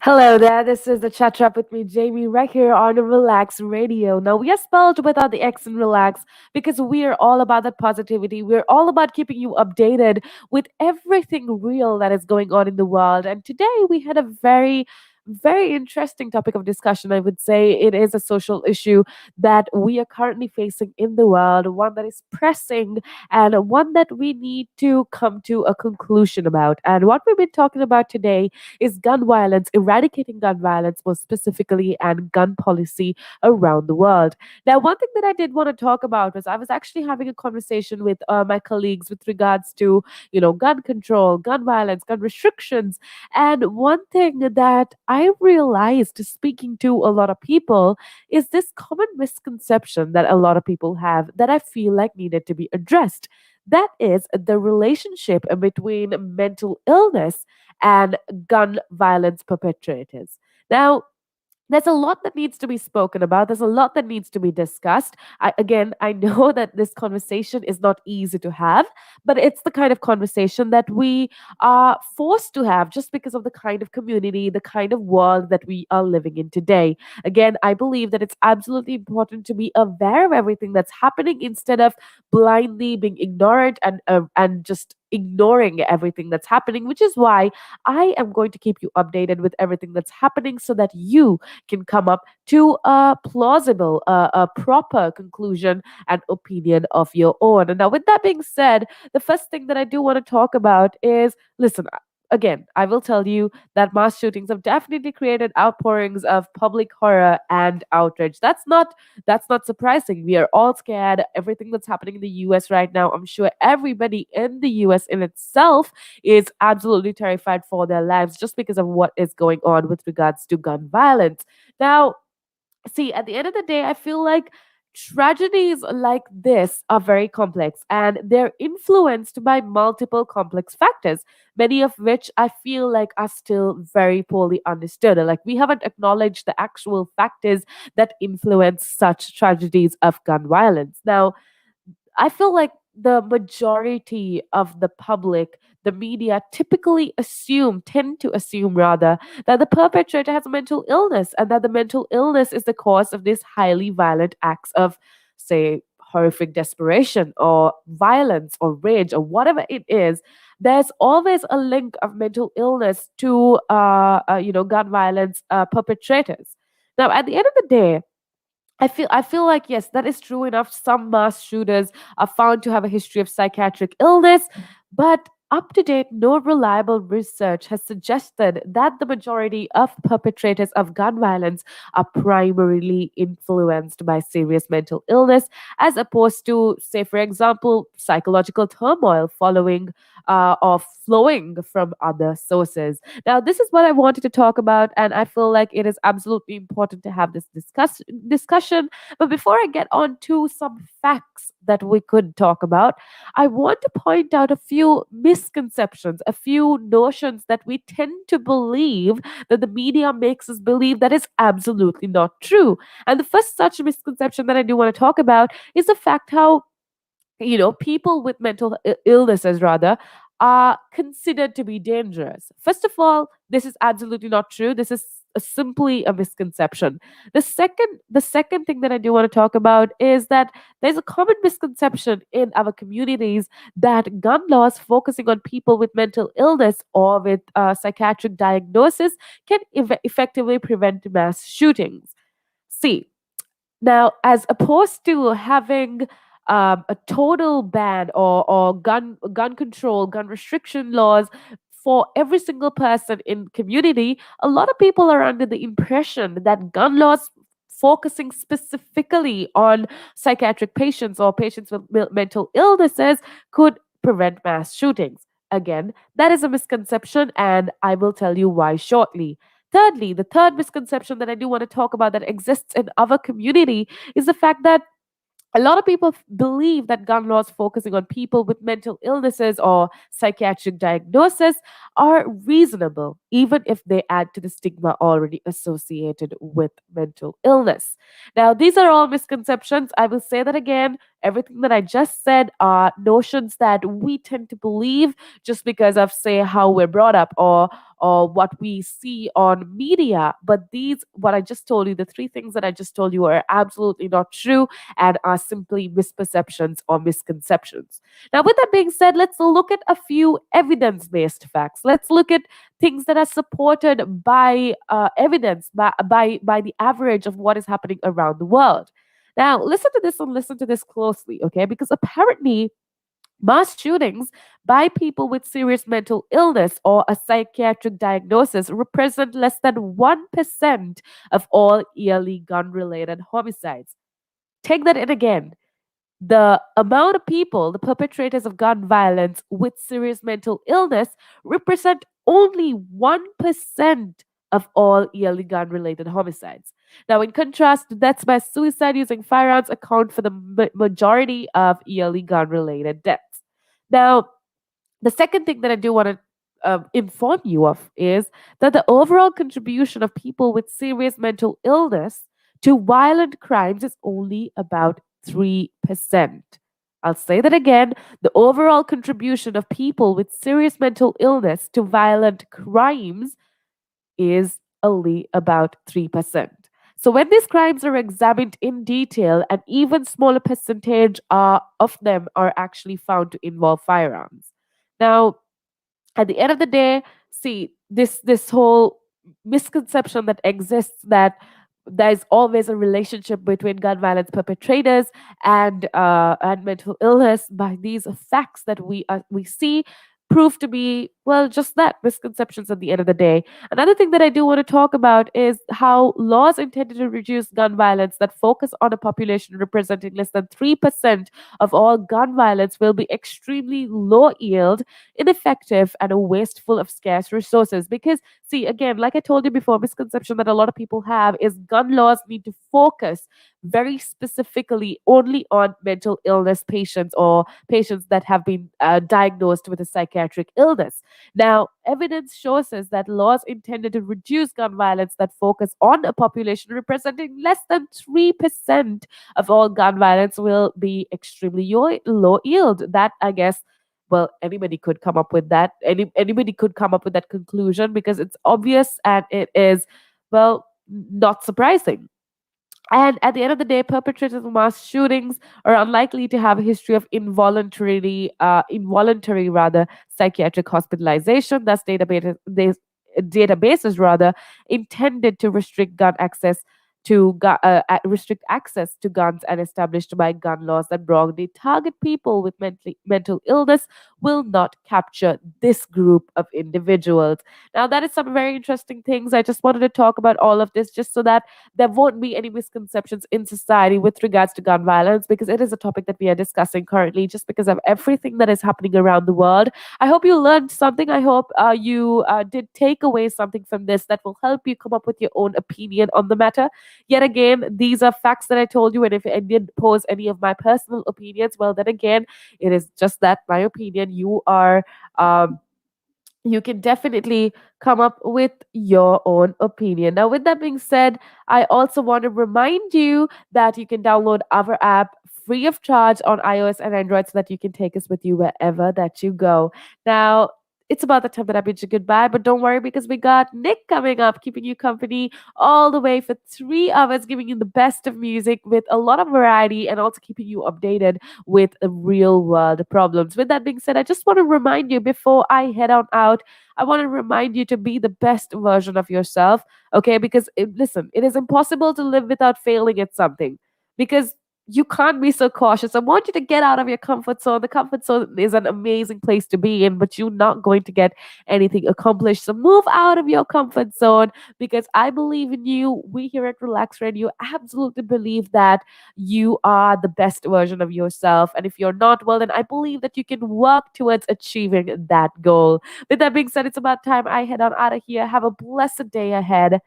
Hello there, this is the chat trap with me, Jamie, right here on Relax Radio. Now, we are spelled without the X in relax because we are all about that positivity. We're all about keeping you updated with everything real that is going on in the world. And today we had a very interesting topic of discussion. I would say it is a social issue that we are currently facing in the world, one that is pressing and one that we need to come to a conclusion about. And what we've been talking about today is gun violence, eradicating gun violence more specifically, and gun policy around the world. Now, one thing that I did want to talk about was I was actually having a conversation with my colleagues with regards to, gun control, gun violence, gun restrictions. And one thing that I realized speaking to a lot of people is this common misconception that a lot of people have that I feel like needed to be addressed. That is the relationship between mental illness and gun violence perpetrators. Now, there's a lot that needs to be spoken about. There's a lot that needs to be discussed. I know that this conversation is not easy to have, but it's the kind of conversation that we are forced to have just because of the kind of community, the kind of world that we are living in today. Again, I believe that it's absolutely important to be aware of everything that's happening instead of blindly being ignorant and just ignoring everything that's happening, which is why I am going to keep you updated with everything that's happening so that you can come up to a plausible, a proper conclusion and opinion of your own. And now, with that being said, the first thing that I do want to talk about is listen. Again, I will tell you that mass shootings have definitely created outpourings of public horror and outrage. That's not surprising. We are all scared. Everything that's happening in the US right now, I'm sure everybody in the US in itself is absolutely terrified for their lives just because of what is going on with regards to gun violence. Now, see, at the end of the day, I feel like tragedies like this are very complex and they're influenced by multiple complex factors, many of which I feel like are still very poorly understood. Like, we haven't acknowledged the actual factors that influence such tragedies of gun violence. Now, I feel like the majority of the public, the media tend to assume rather, that the perpetrator has a mental illness and that the mental illness is the cause of these highly violent acts of, say, horrific desperation or violence or rage or whatever it is. There's always a link of mental illness to, gun violence perpetrators. Now, at the end of the day, I feel like yes, that is true enough. Some mass shooters are found to have a history of psychiatric illness, but up to date, no reliable research has suggested that the majority of perpetrators of gun violence are primarily influenced by serious mental illness, as opposed to, say, for example, psychological turmoil following or flowing from other sources. Now, this is what I wanted to talk about, and I feel like it is absolutely important to have this discussion. But before I get on to some facts that we could talk about, I want to point out a few misconceptions, a few notions that we tend to believe that the media makes us believe that is absolutely not true. And the first such misconception that I do want to talk about is the fact how people with mental illnesses rather are considered to be dangerous. First of all, this is absolutely not true. This is simply a misconception. The second thing that I do want to talk about is that there's a common misconception in our communities that gun laws focusing on people with mental illness or with psychiatric diagnosis can effectively prevent mass shootings. See, now, as opposed to having a total ban or gun control, gun restriction laws for every single person in community, a lot of people are under the impression that gun laws focusing specifically on psychiatric patients or patients with mental illnesses could prevent mass shootings. Again, that is a misconception, and I will tell you why shortly. Thirdly, the third misconception that I do want to talk about that exists in our community is the fact that a lot of people believe that gun laws focusing on people with mental illnesses or psychiatric diagnosis are reasonable, even if they add to the stigma already associated with mental illness. Now, these are all misconceptions. I will say that again. Everything that I just said are notions that we tend to believe just because of, say, how we're brought up, or what we see on media. But these, what I just told you, the three things that I just told you, are absolutely not true and are simply misperceptions or misconceptions. Now, with that being said, let's look at a few evidence based facts. Let's look at things that are supported by evidence, by the average of what is happening around the world. Now, listen to this and listen to this closely, okay? Because apparently, mass shootings by people with serious mental illness or a psychiatric diagnosis represent less than 1% of all yearly gun related homicides. Take that in again. The amount of people, the perpetrators of gun violence with serious mental illness, represent only 1% of all yearly gun related homicides. Now, in contrast, deaths by suicide using firearms account for the majority of yearly gun related deaths. Now, the second thing that I do want to inform you of is that the overall contribution of people with serious mental illness to violent crimes is only about 3%. I'll say that again. The overall contribution of people with serious mental illness to violent crimes is only about 3%. So when these crimes are examined in detail, an even smaller percentage of them are actually found to involve firearms. Now, at the end of the day, see, this whole misconception that exists, that there's always a relationship between gun violence perpetrators and mental illness, by these facts that we see, prove to be, well, just that, misconceptions at the end of the day. Another thing that I do want to talk about is how laws intended to reduce gun violence that focus on a population representing less than 3% of all gun violence will be extremely low yield, ineffective, and wasteful of scarce resources. Because, see, again, like I told you before, misconception that a lot of people have is gun laws need to focus very specifically only on mental illness patients, or patients that have been diagnosed with a psychiatric illness. Now, evidence shows us that laws intended to reduce gun violence that focus on a population representing less than 3% of all gun violence will be extremely low yield. That, I guess, well, anybody could come up with that. Anybody could come up with that conclusion, because it's obvious and it is, well, not surprising. And at the end of the day, perpetrators of mass shootings are unlikely to have a history of involuntary rather psychiatric hospitalization. Thus, databases rather intended to restrict gun access restrict access to guns and established by gun laws that broadly target people with mental illness will not capture this group of individuals. Now, that is some very interesting things. I just wanted to talk about all of this just so that there won't be any misconceptions in society with regards to gun violence, because it is a topic that we are discussing currently just because of everything that is happening around the world. I hope you learned something. I hope you did take away something from this that will help you come up with your own opinion on the matter. Yet again, these are facts that I told you, and if I did pose any of my personal opinions, well, then again, it is just that, my opinion. Um, you can definitely come up with your own opinion. Now, with that being said, I also want to remind you that you can download our app free of charge on iOS and Android so that you can take us with you wherever that you go. Now, it's about the time that I bid you goodbye, but don't worry, because we got Nick coming up, keeping you company all the way for 3 hours, giving you the best of music with a lot of variety and also keeping you updated with real world problems. With that being said, I just want to remind you before I head on out, I want to remind you to be the best version of yourself, okay? Because listen, it is impossible to live without failing at something, because you can't be so cautious. I want you to get out of your comfort zone. The comfort zone is an amazing place to be in, but you're not going to get anything accomplished. So move out of your comfort zone, because I believe in you. We here at Relax Radio absolutely believe that you are the best version of yourself. And if you're not, well, then I believe that you can work towards achieving that goal. With that being said, it's about time I head on out of here. Have a blessed day ahead.